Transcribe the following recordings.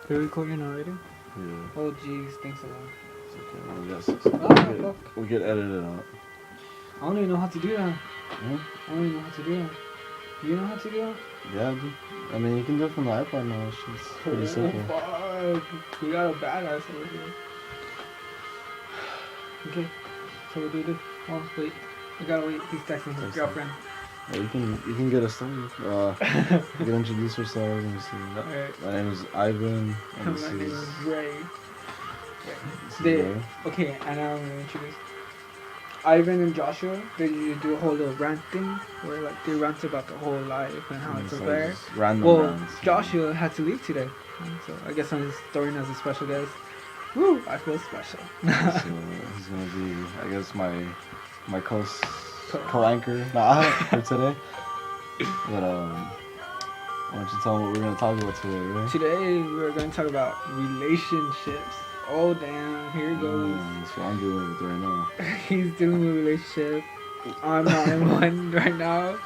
Are you recording already? Yeah. Oh jeez, thanks a lot. It's okay. Well, yes. We get edited out. I don't even know how to do that. Hmm? I don't even know how to do that. You know how to do that? Yeah, dude. I mean, you can do it from the iPod now. It's just pretty simple. Fuck. We got a badass over here. Okay, so we'll do this. Oh, wait. We gotta wait. He's texting his girlfriend. Yeah, you can get us started. You can introduce yourself. Let me see. Alright. My name is Ivan. And My name is Rey. Ray. Okay, and now I'm gonna introduce Ivan and Joshua. They usually do a whole little rant thing where like they rant about the whole life and how it's unfair. Random rants. Joshua had to leave today, so I guess I'm just throwing as a special guest. Woo! I feel special. So he's gonna be, I guess, my co-anchor for today. But why don't you tell me what we're gonna talk about today, right? Today we're gonna talk about relationships. Oh damn! Here it goes. So I'm dealing with it right now. He's dealing with a relationship. I'm not in one right now.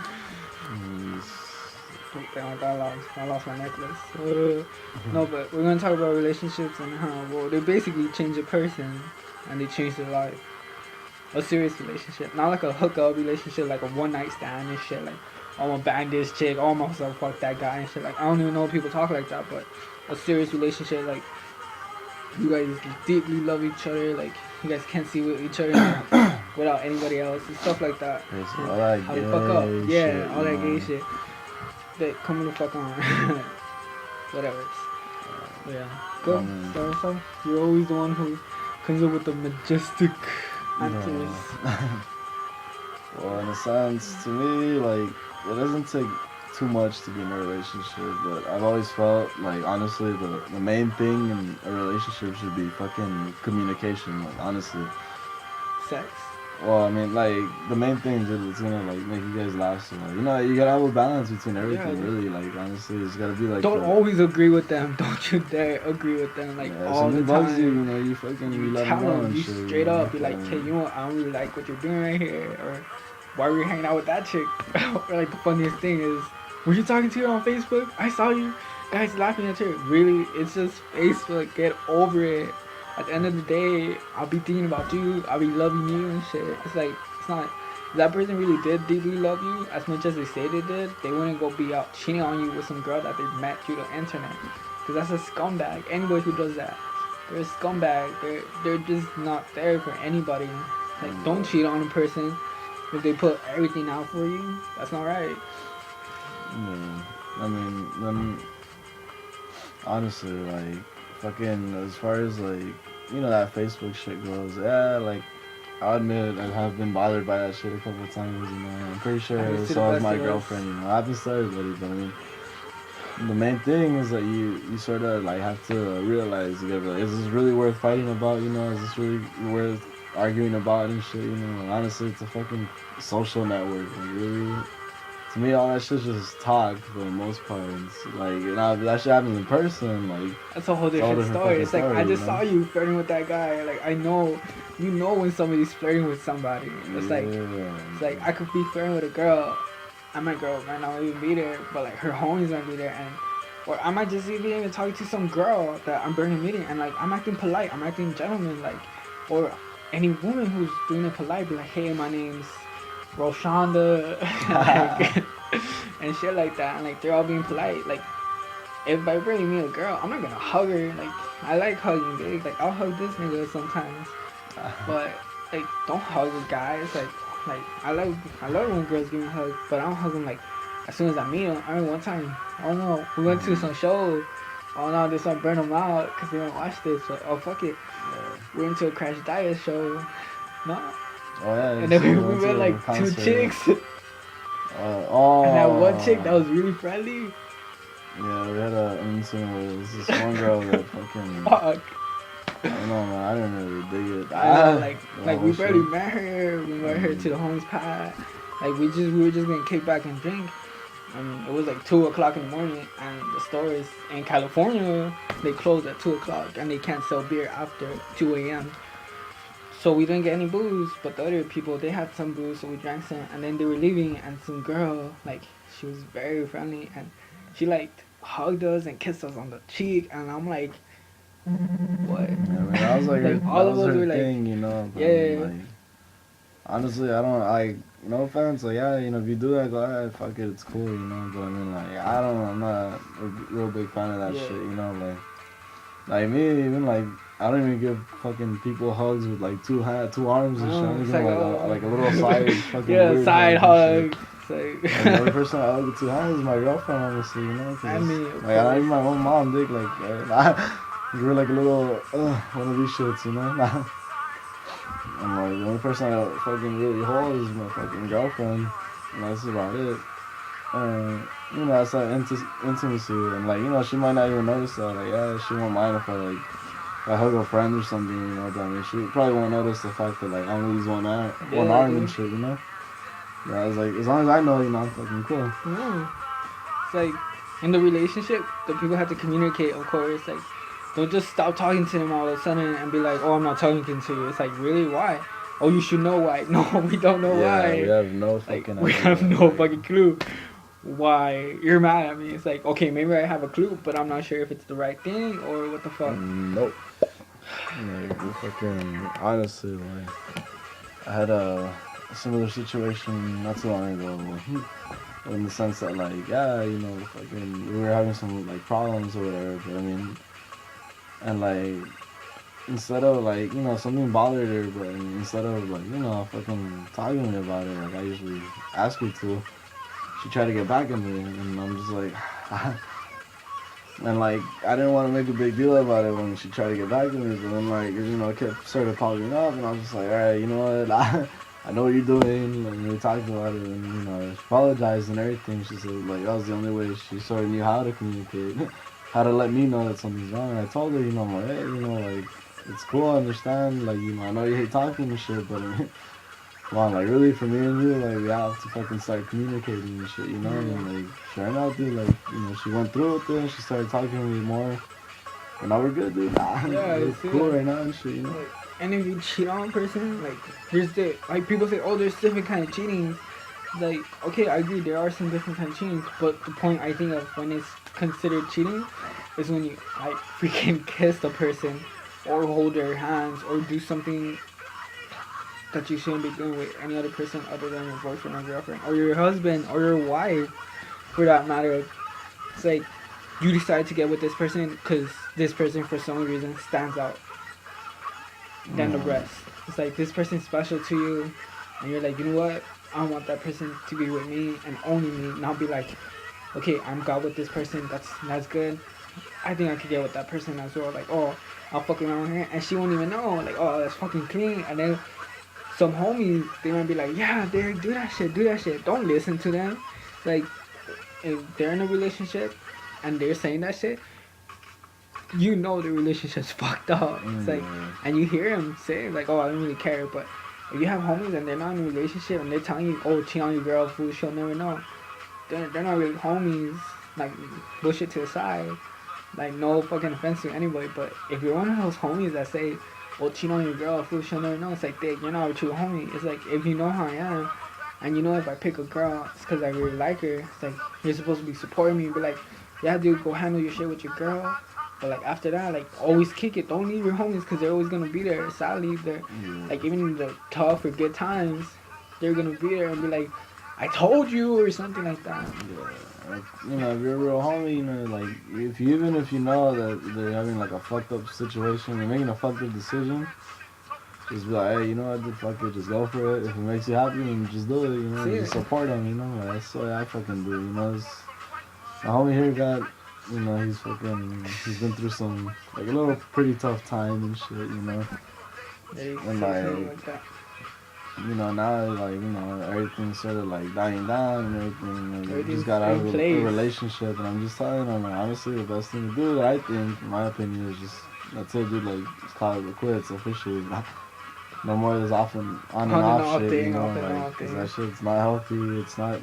Oh, damn, I lost my necklace. No, but we're gonna talk about relationships and how they basically change a person and they change their life. A serious relationship, not like a hookup relationship, like a one night stand and shit. Like, I'm gonna bang this chick, I'm gonna fuck that guy and shit. Like, I don't even know if people talk like that, but a serious relationship, like, you guys deeply love each other, like, you guys can't see with each other without anybody else and stuff like that. All that how gay the fuck up? Yeah, shit, all that gay shit. That come the fuck on. Whatever. Yeah. Go. Start us off. You're always the one who comes up with the majestic answers. Well, in a sense, to me, like, it doesn't take too much to be in a relationship, but I've always felt like, honestly, the main thing in a relationship should be fucking communication, like, honestly. Sex. Well, I mean, like, the main thing is it's gonna, like, make you guys last so long. You know, you gotta have a balance between everything, really, like, honestly, it's gotta be, like... Don't always agree with them. Don't you dare agree with them, like, all the time. Bugs you, you know, you fucking, you let them know and you shit. straight up, you're like, hey, you know what, I don't really like what you're doing right here, or why were you hanging out with that chick? Or, like, the funniest thing is, were you talking to her on Facebook? I saw you guys laughing at her. Really, it's just Facebook. Get over it. At the end of the day, I'll be thinking about you. I'll be loving you and shit. It's like, it's not, if that person really did deeply love you as much as they say they did, they wouldn't go be out cheating on you with some girl that they met through the internet. Because that's a scumbag. Anybody who does that, they're a scumbag. They're just not there for anybody. Like, don't cheat on a person if they put everything out for you. That's not right. Yeah, I mean, honestly, like, fucking, as far as, like, you know, that Facebook shit goes, yeah, like, I'll admit I have been bothered by that shit a couple of times, you know, I'm pretty sure so has my girlfriend, you know, I've been started with it, but I mean, the main thing is that you sort of, like, have to realize, you gotta be like, is this really worth fighting about, you know, is this really worth arguing about and shit, you know, honestly, it's a fucking social network, like, really. To me, all that shit's just talk for the most part. It's like, you know, if that shit happens in person, like... That's a whole different story. It's like, I just saw you flirting with that guy. Like, I know, you know when somebody's flirting with somebody. It's like, I could be flirting with a girl, and my girl might not even be there, but, like, her homies might be there, and... Or I might just even talk to some girl that I'm barely meeting, and, like, I'm acting polite, I'm acting gentleman, like... Or any woman who's doing it polite, be like, hey, my name's... Roshonda, like, and shit like that, and like they're all being polite. Like, if I really meet a girl, I'm not gonna hug her. Like, I like hugging gigs. Like, I'll hug this nigga sometimes, but like, don't hug a guy. It's like I love when girls give me hugs, but I don't hug them like as soon as I meet them. I mean, one time, oh no, we went to some show. Oh no, they start burn them out because they don't watch this. So, oh fuck it, we went to a Crash Diet show. No. Oh, yeah, and then we met like concert. 2 chicks. And that one chick that was really friendly. Yeah, we had an incident with this one girl that fucking... Fuck. I don't know, man. I didn't really dig it. I know, like we barely met her. We met her to the homies pad. Like we were just gonna kick back and drink. And it was like 2 o'clock in the morning, and the stores in California, they close at 2 o'clock, and they can't sell beer after 2 a.m. So we didn't get any booze, but the other people, they had some booze, so we drank some, and then they were leaving, and some girl, like, she was very friendly, and she liked hugged us and kissed us on the cheek, and I'm like, what? Yeah, I mean, that was like, Like, all that of was us her were like, thing, you know. But yeah. I mean, like, honestly, I don't like. No offense, like yeah, you know, if you do that, go ahead, fuck it, it's cool, you know. But I mean, like, I'm not a real big fan of that Yeah. shit, you know. Like me, even like, I don't even give fucking people hugs with like two arms and shit. I don't It's give them like a little side fucking yeah, weird side hug. hug. It's like, And the only person I hug with two hands is my girlfriend, honestly, you know. I mean, of like, not course. even my own mom, dick. Like, we're like a little one of these shits, you know. I'm like, the only person I fucking really hold is my fucking girlfriend, and that's about it. And you know, that's that intimacy, and like, you know, she might not even notice that. Like, yeah, she won't mind if I hug a friend or something, you know. But I mean, she probably won't notice the fact that like I only use one arm and shit, you know. Yeah, I was like, as long as I know, you know, I'm fucking cool. It's like in the relationship, the people have to communicate. Of course, like don't just stop talking to them all of a sudden and be like, "Oh, I'm not talking to you." It's like, really, why? Oh, you should know why. No, we don't know why. We have no fucking idea. We have no fucking clue why you're mad at me. It's like, okay, maybe I have a clue, but I'm not sure if it's the right thing or what the fuck. Nope. Like, fucking, honestly, like, I had a similar situation not too long ago. In the sense that, like, yeah, you know, fucking, we were having some, like, problems or whatever, but I mean, and, like, instead of, like, you know, something bothered her, but instead of, like, you know, fucking talking to me about it, like I usually ask her to, she tried to get back at me, and I'm just like, and, like, I didn't want to make a big deal about it when she tried to get back at me, but then, like, you know, it kept started popping up, and I was just like, alright, you know what, I know what you're doing, and we talked about it, and, you know, she apologized and everything. She said, like, that was the only way she sort of knew how to communicate, how to let me know that something's wrong. And I told her, you know, I'm like, hey, you know, like, it's cool, I understand, like, you know, I know you hate talking and shit, but, I mean, come on, like, really, for me and you, like, we have to fucking start communicating and shit, you know, and, like, sure enough, dude, like, you know, she went through with it, and she started talking to me more, and now we're good, dude. Yeah, it's cool right now and shit, you know. And if you cheat on a person, like like people say, oh, there's different kind of cheating. Like, okay, I agree, there are some different kind of cheating, but the point I think of when it's considered cheating is when you like freaking kiss the person, or hold their hands, or do something that you shouldn't be doing with any other person other than your boyfriend or girlfriend, or your husband, or your wife, for that matter. It's like you decide to get with this person because this person, for some reason, stands out than the rest. It's like this person's special to you, and you're like, you know what? I want that person to be with me and only me, not be like, okay, I'm got with this person. That's good. I think I could get with that person as well. Like, oh, I'll fuck around with her, and she won't even know. Like, oh, that's fucking clean. And then some homies, they might be like, yeah, Derek, do that shit. Don't listen to them. Like, if they're in a relationship and they're saying that shit, you know the relationship's fucked up. It's like, and you hear them say like, oh, I don't really care. But if you have homies and they're not in a relationship and they're telling you, oh, cheat on your girl, fool, she'll never know. They're not really homies. Like, bullshit to the side. Like, no fucking offense to anybody, but if you're one of those homies that say, oh, cheat on your girl, fool, she'll never know, it's like, dick, you're not a true homie. It's like, if you know how I am, and you know if I pick a girl, it's because I really like her. It's like, you're supposed to be supporting me, be like, yeah, dude, go handle your shit with your girl. But like after that, like always kick it. Don't leave your homies because they're always gonna be there. Sadly, they're like even in the tough or good times, they're gonna be there and be like, "I told you" or something like that. Yeah, like, you know, if you're a real homie, you know, like if you know that they're having like a fucked up situation, they're making a fucked up decision, just be like, hey, you know what, dude, fuck it, just go for it. If it makes you happy, then just do it. You know, just support them. You know, like, that's what I fucking do. You know, my homie here got. You know, he's been through some, like, a little pretty tough time and shit, you know. And, like, you know, now, like, you know, everything's sort of, like, dying down and everything. Like, we just got out of a relationship, and I'm just telling him, like, honestly, the best thing to do, I think, in my opinion, is just, that's it, dude, like, just call it quits officially. No more of this on and off shit, you know, like, cause that shit's not healthy, it's not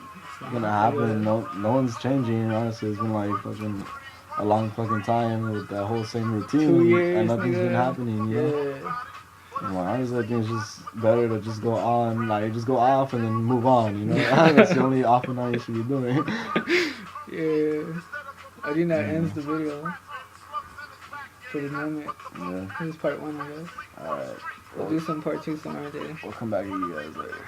gonna happen, no one's changing, honestly, it's been like fucking a long fucking time with that whole same routine, 2 years, and nothing's been happening, you know? And like, honestly, I think it's just better to just go on, like, just go off and then move on, you know? That's the only off and on you should be doing. Yeah. I think that ends the video. For the moment. Yeah. This is part 1, I guess. Alright. We'll do some part 2 some other day. We'll come back to you guys later.